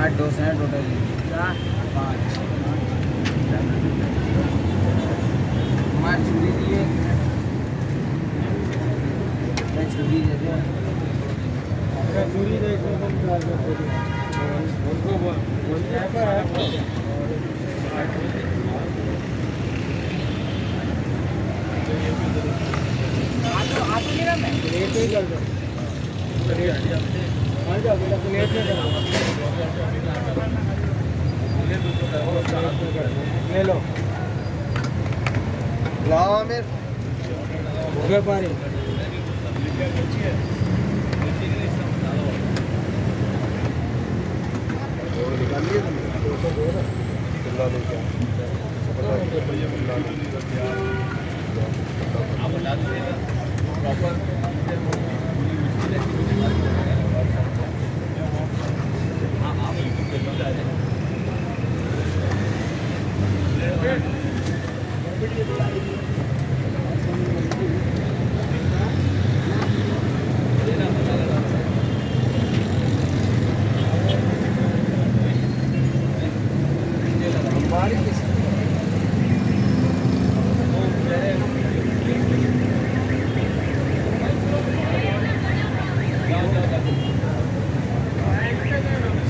8 डोसे हैं टोटल। 5 हमारी छुरी दिए, मैं छुरी दे दो। चूरी उनको प्लेट ही कर दो, ले लो। लाओ आमिर, हो गया पानी। निकाल लिए चिल्ला दो क्या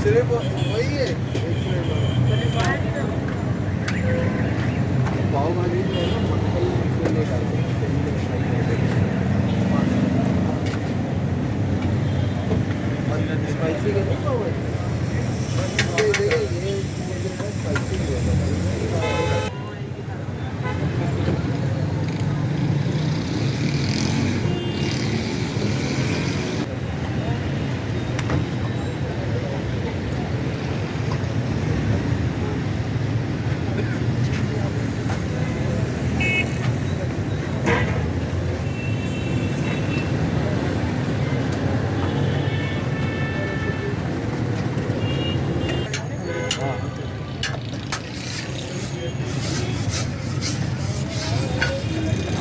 सिर्फ वही है। पाव भाजी जो है ना मक्खन इसमें नहीं डालते, स्पाइसी का नहीं पाव भाजी ये स्पाइसी है।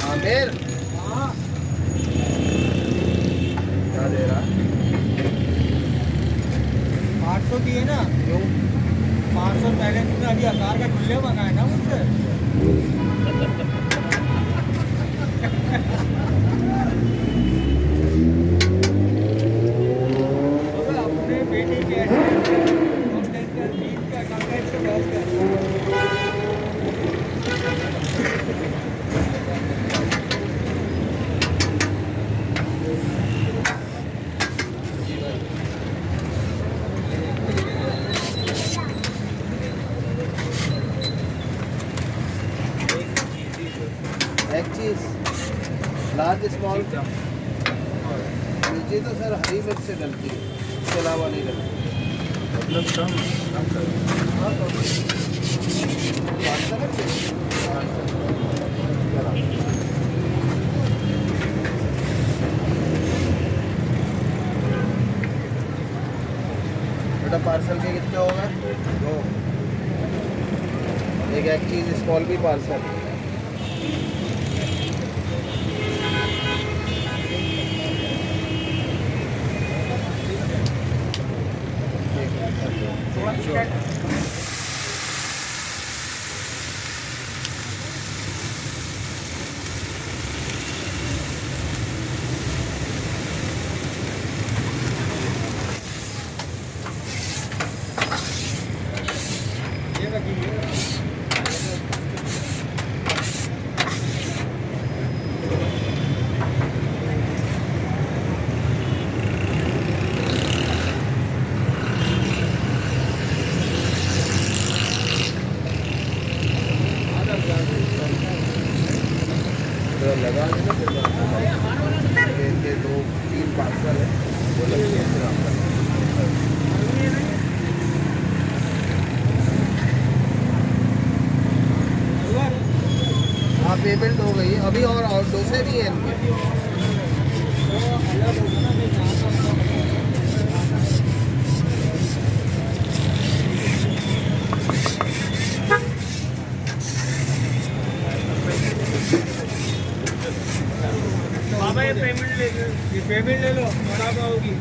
आमिर क्या दे रहा? 800 दिए ना, क्यों? 500 पहले तुमने अभी आकार का खुले मंगाए ना मुझसे। अपने बेटी के कंटेंट का जीत का कंटेंट से बहस कर। एक चीज लार्ज स्मॉल नीचे तो सर हरी मिर्च से डलती है, इसके अलावा नहीं डलती। मतलब कम कर बेटा पार्सल के कितने हो गए? 2। एक चीज स्मॉल भी पार्सल। लगा लेना फिर इनके 2-3 पार्सल है वो लगे फिर आपका। हाँ पेमेंट हो गई अभी और डोसे भी हैं इनके। बाबा ये पेमेंट ले लो, बड़ा होगी।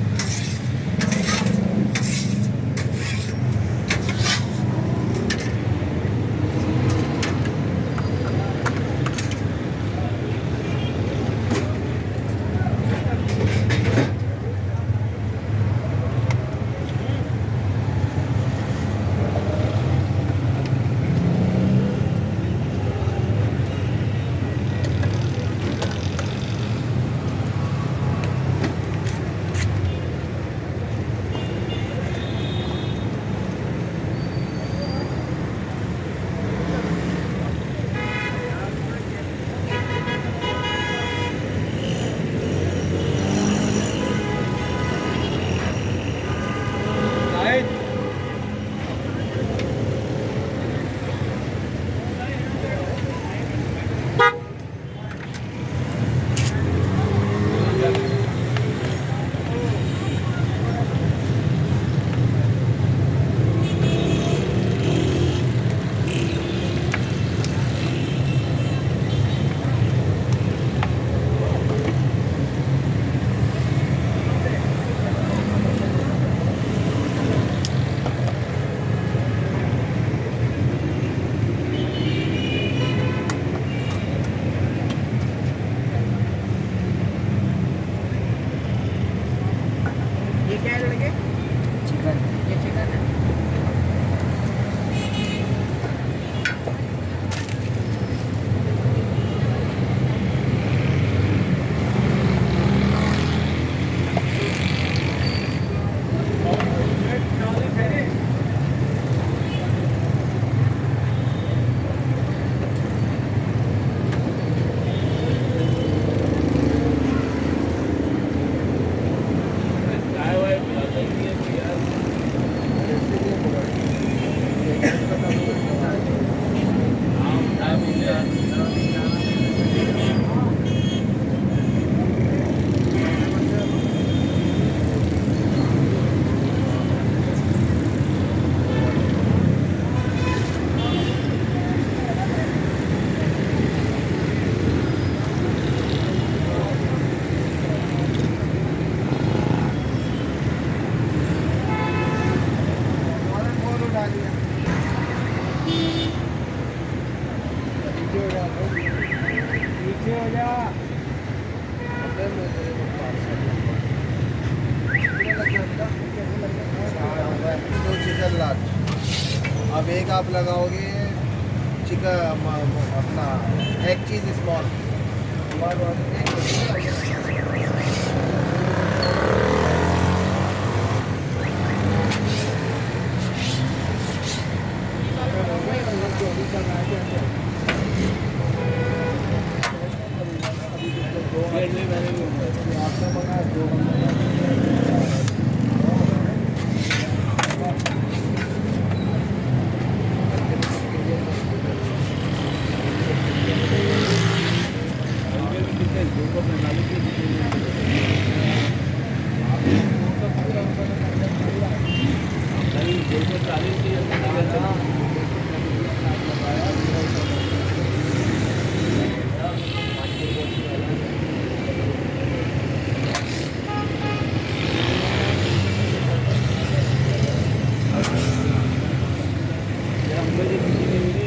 XL large. अब एक आप लगाओगे चिकन अपना एक चीज़ स्मॉल।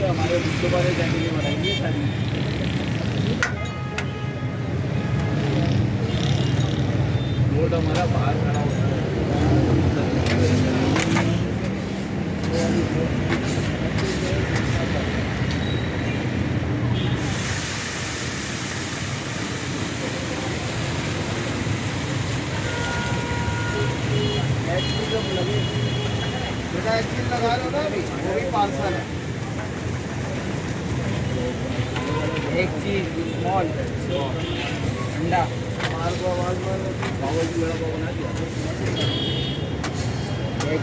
हमारे दोबारा जाएंगे बनाएंगे सारी बोर्ड हमारा बाहर खड़ा होता बेटा एक चीज़ लगा लो ना अभी, वो भी पार्सल है। एक चीज स्मॉल अंडा आवाज़ पाव भाजी बड़ा पाव बना दिया एक